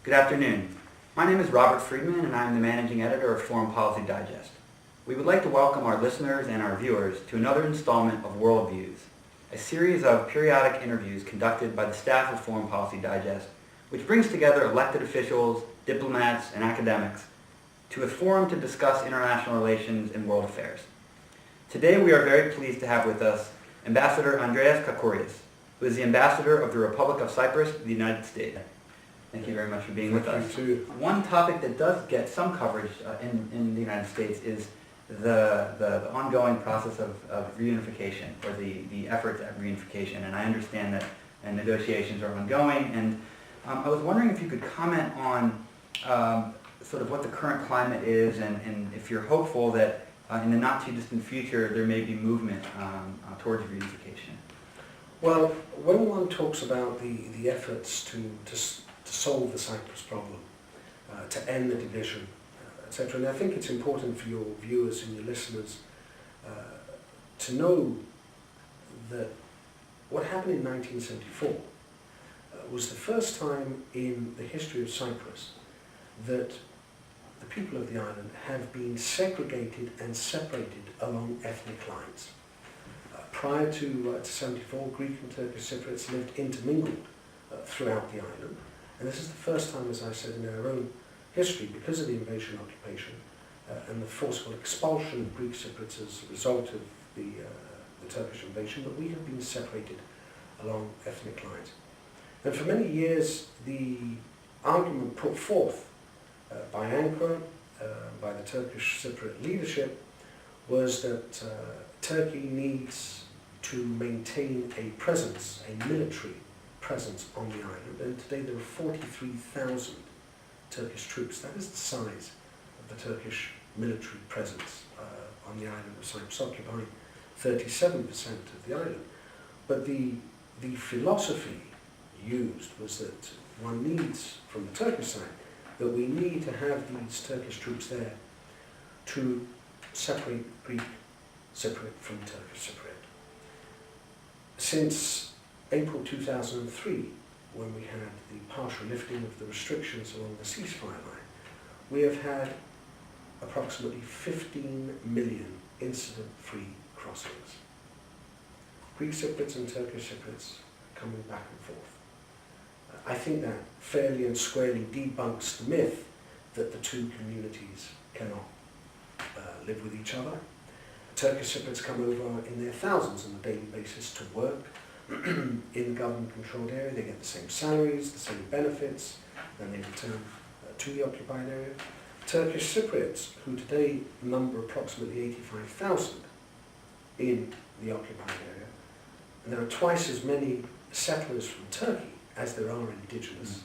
Good afternoon. My name is Robert Friedman and I am the managing editor of Foreign Policy Digest. We would like to welcome our listeners and our viewers to another installment of Worldviews, a series of periodic interviews conducted by the staff of Foreign Policy Digest, which brings together elected officials, diplomats, and academics to a forum to discuss international relations and world affairs. Today we are very pleased to have with us Ambassador Andreas Kakouris, who is the Ambassador of the Republic of Cyprus to the United States. Thank you very much for being with us. Thank you. One topic that does get some coverage in the United States is the ongoing process of reunification, or the efforts at reunification. And I understand that negotiations are ongoing. And I was wondering if you could comment on sort of what the current climate is, and if you're hopeful that in the not too distant future there may be movement towards reunification. Well, when one talks about the efforts to solve the Cyprus problem, to end the division, etc., and I think it's important for your viewers and your listeners to know that what happened in 1974 was the first time in the history of Cyprus that the people of the island have been segregated and separated along ethnic lines. Prior to 74, Greek and Turkish Cypriots lived intermingled throughout the island, and this is the first time, as I said, in our own history, because of the invasion occupation and the forceful expulsion of Greek Cypriots as a result of the Turkish invasion, that we have been separated along ethnic lines. And for many years, the argument put forth by Ankara, by the Turkish Cypriot leadership, was that Turkey needs to maintain a presence, a military presence on the island. And today there are 43,000 Turkish troops. That is the size of the Turkish military presence on the island of Cyprus, occupying 37% of the island. But the philosophy used was that one needs, from the Turkish side, that we need to have these Turkish troops there to separate Greek Cypriot from Turkish Cypriot. Since April 2003, when we had the partial lifting of the restrictions along the ceasefire line, we have had approximately 15 million incident-free crossings. Greek Cypriots and Turkish Cypriots coming back and forth. I think that fairly and squarely debunks the myth that the two communities cannot live with each other. Turkish Cypriots come over in their thousands on a daily basis to work in the government-controlled area. They get the same salaries, the same benefits, then they return to the occupied area. Turkish Cypriots, who today number approximately 85,000 in the occupied area, and there are twice as many settlers from Turkey as there are indigenous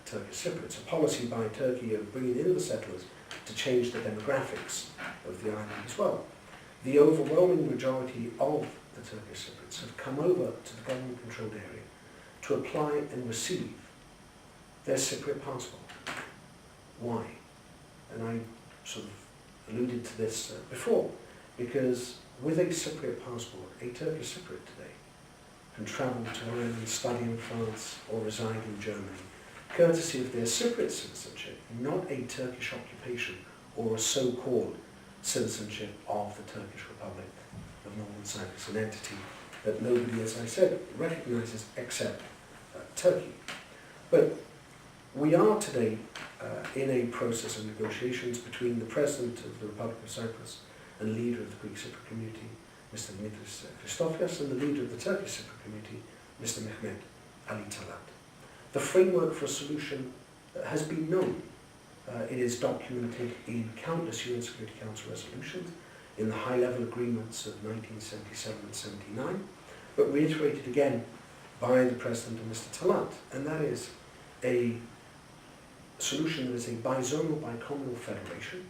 Turkish Cypriots. A policy by Turkey of bringing in the settlers to change the demographics of the island as well. The overwhelming majority of the Turkish Cypriots have come over to the government-controlled area to apply and receive their Cypriot passport. Why? And I sort of alluded to this before, because with a Cypriot passport, a Turkish Cypriot today can travel to Ireland, study in France, or reside in Germany, courtesy of their Cypriot citizenship, not a Turkish occupation or a so-called citizenship of the Turkish Republic of Northern Cyprus, an entity that nobody, as I said, recognizes except Turkey. But we are today in a process of negotiations between the President of the Republic of Cyprus and leader of the Greek Cypriot community, Mr. Dimitris Christofias, and the leader of the Turkish Cypriot community, Mr. Mehmet Ali Talat. The framework for a solution has been known. It is documented in countless UN Security Council resolutions, in the high-level agreements of 1977 and 79, but reiterated again by the President and Mr. Talat, and that is a solution that is a bizonal, bicommunal federation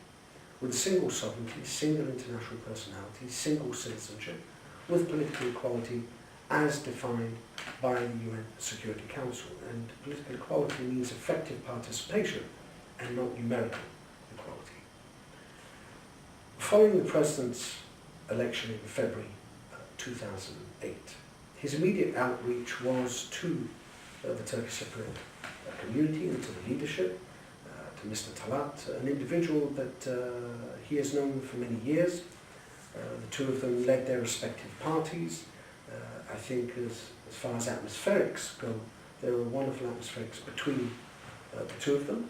with single sovereignty, single international personality, single citizenship, with political equality as defined by the UN Security Council. And political equality means effective participation and not numerical equality. Following the President's election in February 2008, his immediate outreach was to the Turkish Cypriot community and to the leadership, to Mr. Talat, an individual that he has known for many years. The two of them led their respective parties. I think as far as atmospherics go, there are wonderful atmospherics between the two of them.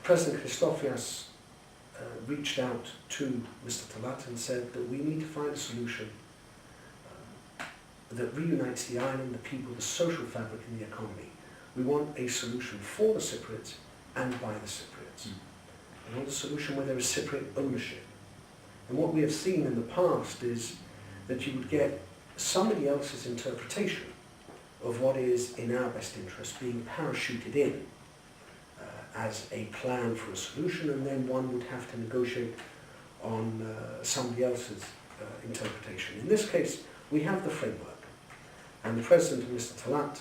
President Christofias reached out to Mr. Talat and said that we need to find a solution that reunites the island, the people, the social fabric and the economy. We want a solution for the Cypriots and by the Cypriots. We want a solution where there is Cypriot ownership. And what we have seen in the past is that you would get somebody else's interpretation of what is in our best interest being parachuted in as a plan for a solution, and then one would have to negotiate on somebody else's interpretation. In this case, we have the framework, and the President and Mr. Talat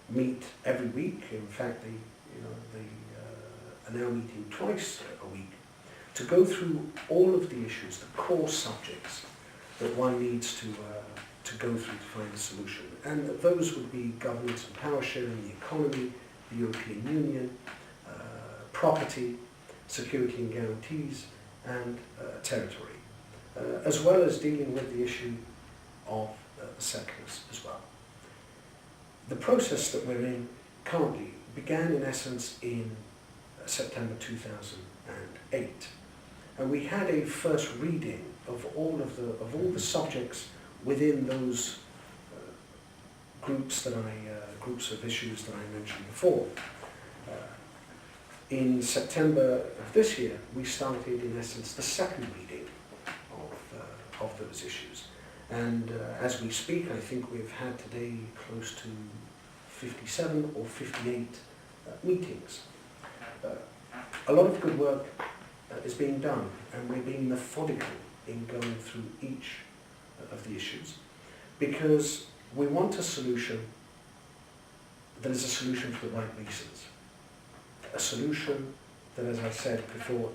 meet every week. In fact, they are now meeting twice a week to go through all of the issues, the core subjects that one needs to go through to find a solution. And those would be governance and power sharing, the economy, the European Union, property, security and guarantees, and territory, as well as dealing with the issue of the settlers as well. The process that we're in currently began in essence in September 2008, and we had a first reading of all the subjects within those groups of issues that I mentioned before. In September of this year, we started, in essence, the second reading of those issues. And as we speak, I think we've had today close to 57 or 58 meetings. A lot of good work is being done, and we're being methodical in going through each of the issues, because we want a solution that is a solution for the right reasons. A solution that, as I said before,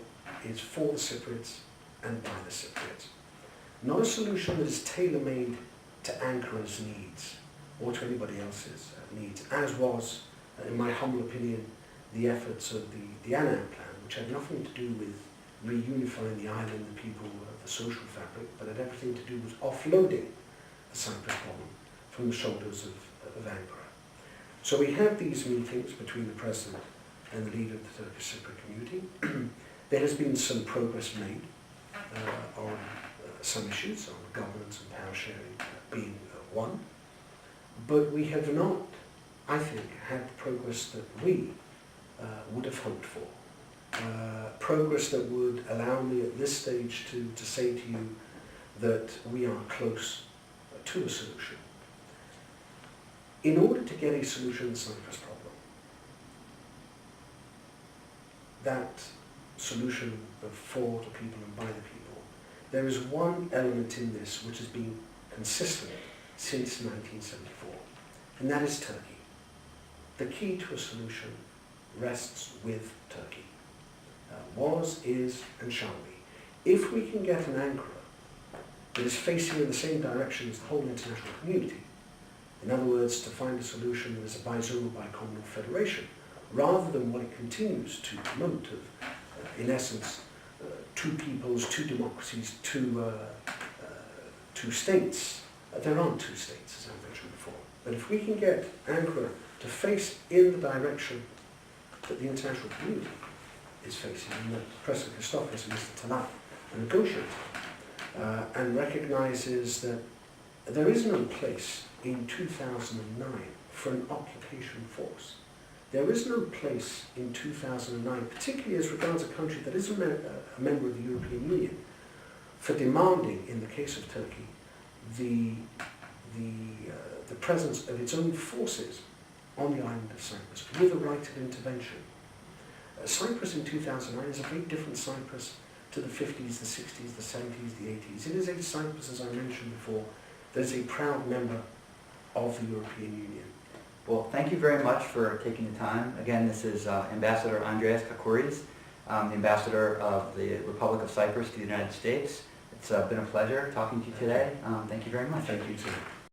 is for the Cypriots and by the Cypriots. Not a solution that is tailor-made to Ankara's needs or to anybody else's needs, as was, in my humble opinion, the efforts of the Annan plan, which had nothing to do with reunifying the island, the people, the social fabric, but had everything to do with offloading the Cyprus problem from the shoulders of Ankara. So we have these meetings between the President and the leader of the Turkish Cypriot community. There has been some progress made on some issues, on governance and power sharing being one, but we have not, I think, had the progress that we would have hoped for. Progress that would allow me at this stage to say to you that we are close to a solution. In order to get a solution to the Cyprus problem, that solution for the people and by the people, there is one element in this which has been consistent since 1974, and that is Turkey. The key to a solution rests with Turkey. Was, is, and shall be. If we can get an Ankara that is facing in the same direction as the whole international community, in other words, to find a solution that is a bizonal, bicommunal federation, rather than what it continues to promote of, in essence, two peoples, two democracies, two states. There aren't two states, as I mentioned before. But if we can get Ankara to face in the direction that the international community is facing, and that President Christofias and Mr. Talat are negotiating, and recognises that there is no place in 2009 for an occupation force. There is no place in 2009, particularly as regards a country that is a member of the European Union, for demanding, in the case of Turkey, the presence of its own forces on the island of Cyprus with a right of intervention. Cyprus in 2009 is a very different Cyprus to the 50s, the 60s, the 70s, the 80s. It is a Cyprus, as I mentioned before, that is a proud member of the European Union. Well, thank you very much for taking the time. Again, this is Ambassador Andreas Kakouris, the Ambassador of the Republic of Cyprus to the United States. It's been a pleasure talking to you today. Thank you very much. Thank you too.